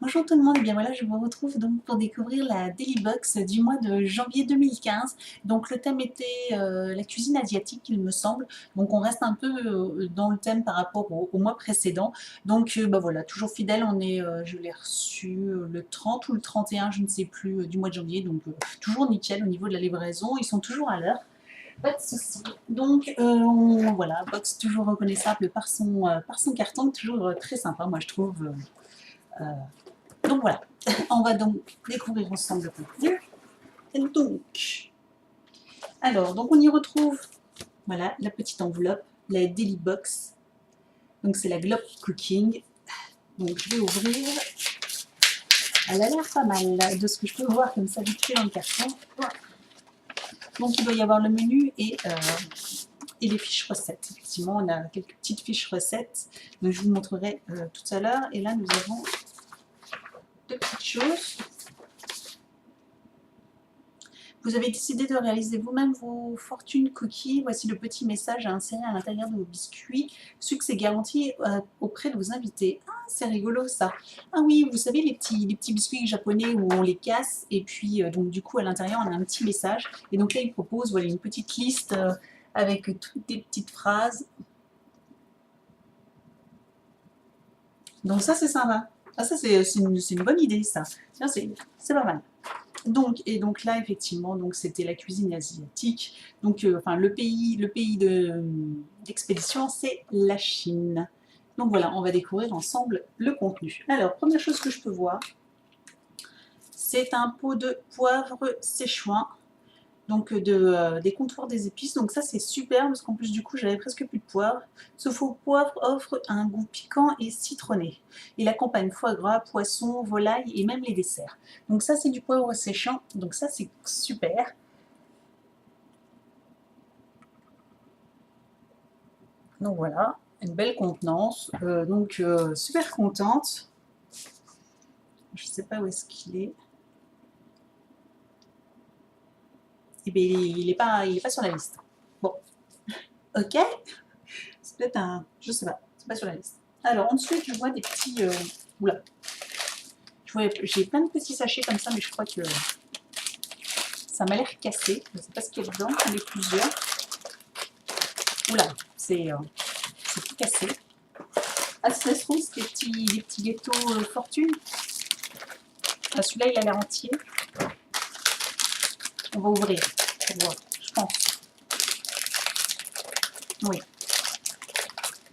Bonjour tout le monde, et bien voilà, je vous retrouve donc pour découvrir la Daily Box du mois de janvier 2015. Donc le thème était la cuisine asiatique, il me semble. Donc on reste un peu dans le thème par rapport au mois précédent. Donc bah voilà, toujours fidèle, je l'ai reçu le 30 ou le 31, je ne sais plus, du mois de janvier. Donc toujours nickel au niveau de la livraison, ils sont toujours à l'heure. Pas de souci. Donc voilà, box toujours reconnaissable par son carton, toujours très sympa, moi je trouve. Euh, donc voilà, on va donc découvrir ensemble le contenu. Et donc on y retrouve voilà, la petite enveloppe, la Daily Box. Donc c'est la Globe Cooking. Donc je vais ouvrir. Elle a l'air pas mal de ce que je peux voir comme ça vite fait dans le carton. Donc il doit y avoir le menu et les fiches recettes. Effectivement, on a quelques petites fiches recettes. Donc je vous montrerai tout à l'heure. Et là nous avons deux petites choses. Vous avez décidé de réaliser vous-même vos fortune cookies. Voici le petit message à insérer à l'intérieur de vos biscuits. Succès garanti auprès de vos invités. Ah, c'est rigolo ça. Ah oui, vous savez les petits biscuits japonais où on les casse et puis donc du coup à l'intérieur on a un petit message. Et donc là il propose voilà, une petite liste avec toutes des petites phrases. Donc ça c'est sympa. Ah, ça c'est une bonne idée ça. C'est pas mal. Donc là, effectivement, donc c'était la cuisine asiatique. Donc, enfin, le pays d'expédition, c'est la Chine. Donc voilà, on va découvrir ensemble le contenu. Alors, première chose que je peux voir, c'est un pot de poivre Szechuan, donc des comptoirs des épices. Donc ça, c'est super parce qu'en plus du coup, j'avais presque plus de poivre. Ce faux poivre offre un goût piquant et citronné. Il accompagne foie gras, poisson, volaille et même les desserts. Donc ça, c'est du poivre séchant. Donc ça, c'est super. Donc voilà, une belle contenance. Super contente. Je ne sais pas où est-ce qu'il est. Eh bien, il est pas sur la liste. Bon, ok. C'est peut-être un... Je sais pas, c'est pas sur la liste. Alors ensuite, je vois des petits... oula. J'ai plein de petits sachets comme ça, mais je crois que ça m'a l'air cassé. Je ne sais pas ce qu'il y a dedans, j'en ai plusieurs. Oula, c'est tout cassé. Ah, ça se trouve, c'est des petits gâteaux fortune. Ah, celui-là, il a l'air entier. On va ouvrir pour voir, je pense. Oui.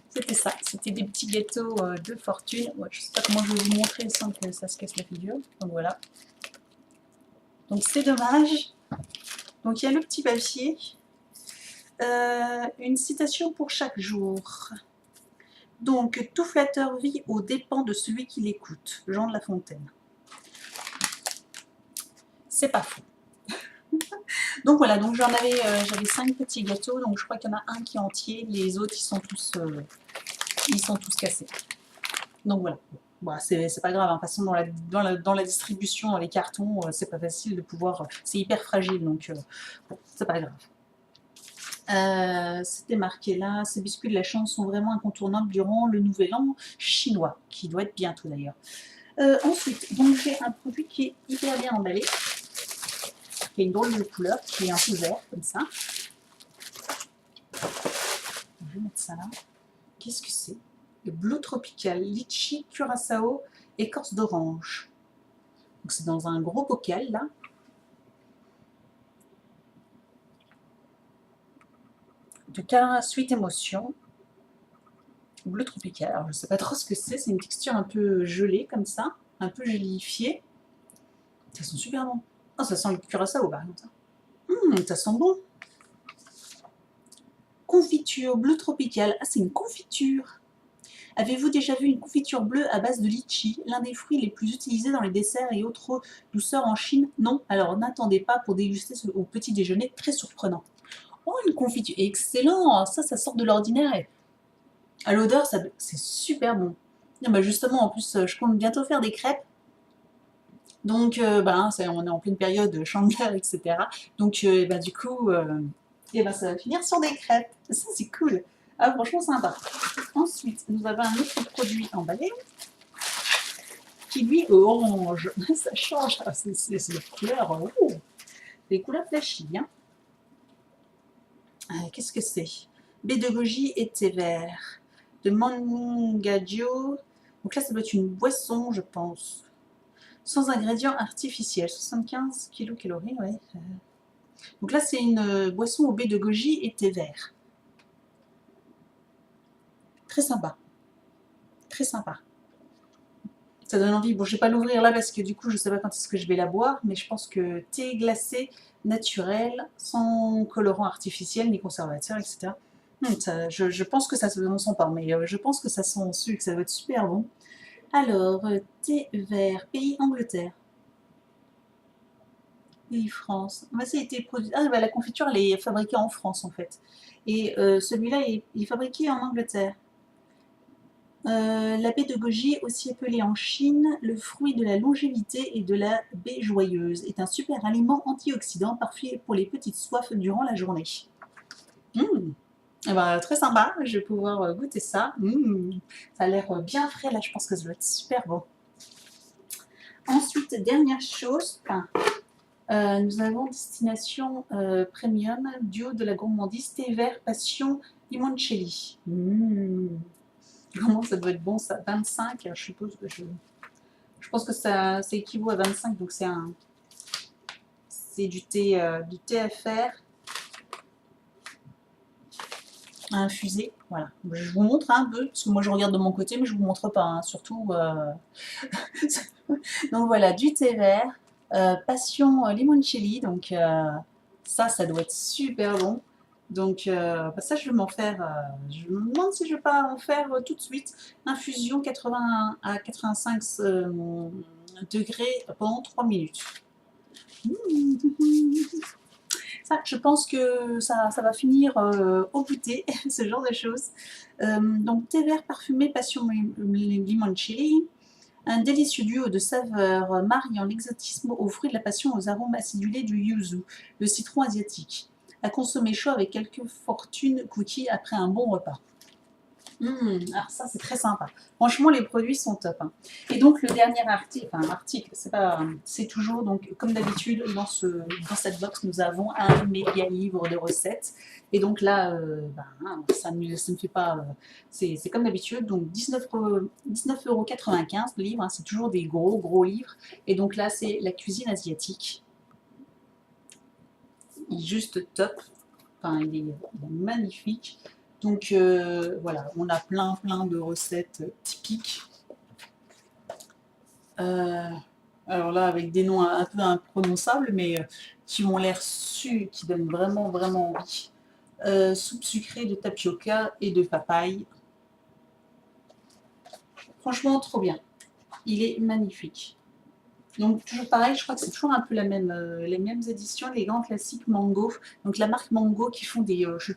C'était ça, c'était des petits gâteaux de fortune. Ouais, je ne sais pas comment je vais vous montrer sans que ça se casse la figure. Donc voilà. Donc c'est dommage. Donc il y a le petit papier. Une citation pour chaque jour. Donc tout flatteur vit aux dépens de celui qui l'écoute. Jean de La Fontaine. C'est pas faux. Donc voilà, donc j'avais 5 petits gâteaux, donc je crois qu'il y en a un qui est entier, les autres ils sont tous cassés. Donc voilà. Bon, c'est pas grave, hein. De toute façon dans la distribution, dans les cartons, c'est pas facile de pouvoir. C'est hyper fragile, donc bon, c'est pas grave. C'était marqué là, ces biscuits de la chance sont vraiment incontournables durant le nouvel an chinois, qui doit être bientôt d'ailleurs. Ensuite, donc j'ai un produit qui est hyper bien emballé, qui a une drôle de couleur, qui est un peu vert comme ça. Je vais mettre ça là. Qu'est-ce que c'est? Le Blue Tropical, litchi, curaçao, écorce d'orange. Donc c'est dans un gros bocal là. De câlin suite émotion. Bleu tropical. Alors je ne sais pas trop ce que c'est une texture un peu gelée comme ça, un peu gélifiée. Ça sent super bon. Oh, ça sent le curaçao par exemple. Ça sent bon. Confiture bleu tropical. Ah, c'est une confiture. Avez-vous déjà vu une confiture bleue à base de litchi, l'un des fruits les plus utilisés dans les desserts et autres douceurs en Chine? Non, alors n'attendez pas pour déguster au petit déjeuner, très surprenant. Oh, une confiture, excellent, ça sort de l'ordinaire. À l'odeur, c'est super bon. Ah bah justement, en plus, je compte bientôt faire des crêpes. Donc, on est en pleine période chandeleur, etc. Donc, du coup, ça va finir sur des crêpes. Ça, c'est cool. Ah, franchement, sympa. Ensuite, nous avons un autre produit emballé. qui lui est orange. Ça change, c'est les couleurs, les couleurs flashy. Hein. Qu'est-ce que c'est? Baie de goji et thé vert. De mangadio. Donc là, ça doit être une boisson, je pense. Sans ingrédients artificiels. 75 kilocalories, ouais. Donc là, c'est une boisson au baie de goji et thé vert. Très sympa. Très sympa. Ça donne envie. Bon, je ne vais pas l'ouvrir là parce que du coup, je ne sais pas quand est-ce que je vais la boire, mais je pense que thé glacé naturel, sans colorant artificiel ni conservateur, etc. Je pense que ça se sent pas, mais je pense que ça sent sucre, ça va être super bon. Alors, thé vert, pays Angleterre. Pays France. Bah, ça a été produit. Ah, bah, la confiture, elle est fabriquée en France en fait. Et celui-là, il est fabriqué en Angleterre. La baie de goji, aussi appelée en Chine le fruit de la longévité et de la baie joyeuse, est un super aliment antioxydant parfait pour les petites soifs durant la journée. Eh ben, très sympa, je vais pouvoir goûter ça. Ça a l'air bien frais là, je pense que ça doit être super bon. Ensuite, dernière chose, nous avons destination premium, duo de la gourmandise, thé vert, passion, limoncelli. Comment ça doit être bon ça? 25, je suppose que je pense que ça équivaut à 25, donc c'est du thé à faire à infuser. Voilà. Je vous montre un peu, parce que moi je regarde de mon côté, mais je vous montre pas, hein, surtout. Donc voilà, du thé vert, passion limoncelli, donc ça doit être super bon. Donc ça, je vais m'en faire. Je me demande si je vais pas en faire tout de suite. Infusion 80 à 85 degrés pendant 3 minutes. Ça, je pense que ça va finir au goûter, ce genre de choses. Donc thé vert parfumé passion limoncelli. Un délicieux duo de saveurs mariant l'exotisme aux fruits de la passion aux arômes acidulés du yuzu, le citron asiatique. À consommer chaud avec quelques fortune cookies après un bon repas. Alors ça c'est très sympa. Franchement les produits sont top. Hein. Et donc le dernier article, c'est toujours donc comme d'habitude dans cette box nous avons un méga livre de recettes. Et donc là ça ne me fait pas, c'est comme d'habitude donc 19,95 € le livre. Hein, c'est toujours des gros livres. Et donc là c'est la cuisine asiatique. Il est juste top. Enfin il est magnifique. Donc voilà, on a plein de recettes typiques. Alors là, avec des noms un peu imprononçables, mais qui ont l'air qui donnent vraiment envie. Soupe sucrée de tapioca et de papaye. Franchement, trop bien. Il est magnifique. Donc toujours pareil, je crois que c'est toujours un peu les mêmes éditions, les grands classiques Mango. Donc la marque Mango qui font des... ça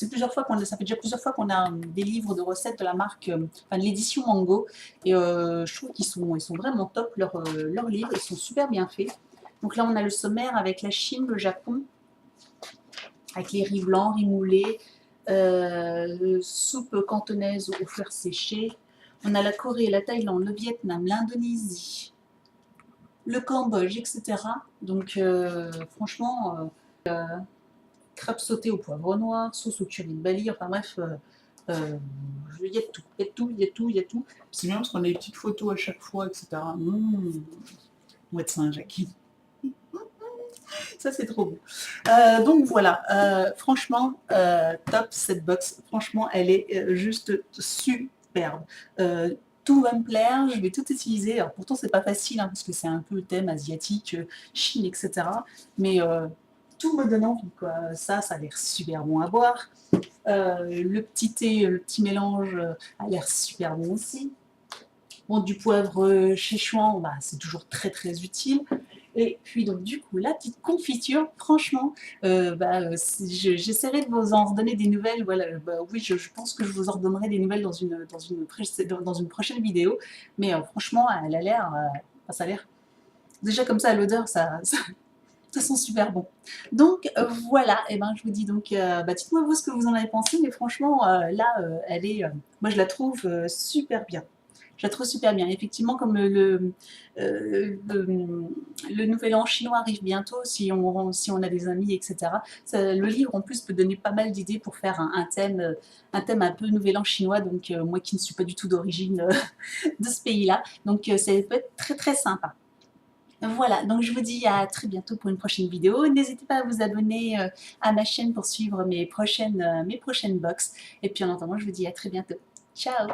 fait déjà plusieurs fois qu'on a des livres de recettes de la marque, de l'édition Mango. Et je trouve qu'ils sont vraiment top, leurs livres, ils sont super bien faits. Donc là on a le sommaire avec la Chine, le Japon, avec les riz blancs, riz moulé, soupe cantonaise aux fleurs séchées. On a la Corée, la Thaïlande, le Vietnam, l'Indonésie, le Cambodge, etc. Donc franchement, crêpes sautées au poivre noir, sauce au curry de Bali, enfin bref, il y a tout. C'est bien parce qu'on a des petites photos à chaque fois, etc. Mouette Saint-Jacques. Ça c'est trop beau. Donc voilà, franchement, top cette box. Franchement, elle est juste superbe. Tout va me plaire, je vais tout utiliser. Alors pourtant c'est pas facile hein, parce que c'est un peu thème asiatique, Chine, etc. Mais tout me donne envie quoi. Ça a l'air super bon à boire. Le petit thé, le petit mélange a l'air super bon aussi. Bon, du poivre Szechuan, c'est toujours très utile. Et puis donc du coup la petite confiture, franchement, j'essaierai de vous en redonner des nouvelles. Voilà, oui, je pense que je vous en redonnerai des nouvelles dans une prochaine vidéo. Mais franchement, elle a l'air, ça a l'air déjà comme ça à l'odeur, ça sent super bon. Donc voilà, et ben je vous dis donc, dites-moi vous ce que vous en avez pensé, mais franchement là, elle est, moi je la trouve super bien. Je la trouve super bien. Effectivement, comme le nouvel an chinois arrive bientôt, si on a des amis, etc., le livre en plus peut donner pas mal d'idées pour faire un thème un peu nouvel an chinois, donc moi qui ne suis pas du tout d'origine de ce pays-là, donc ça peut être très très sympa. Voilà, donc je vous dis à très bientôt pour une prochaine vidéo. N'hésitez pas à vous abonner à ma chaîne pour suivre mes prochaines box. Et puis en attendant, je vous dis à très bientôt. Ciao!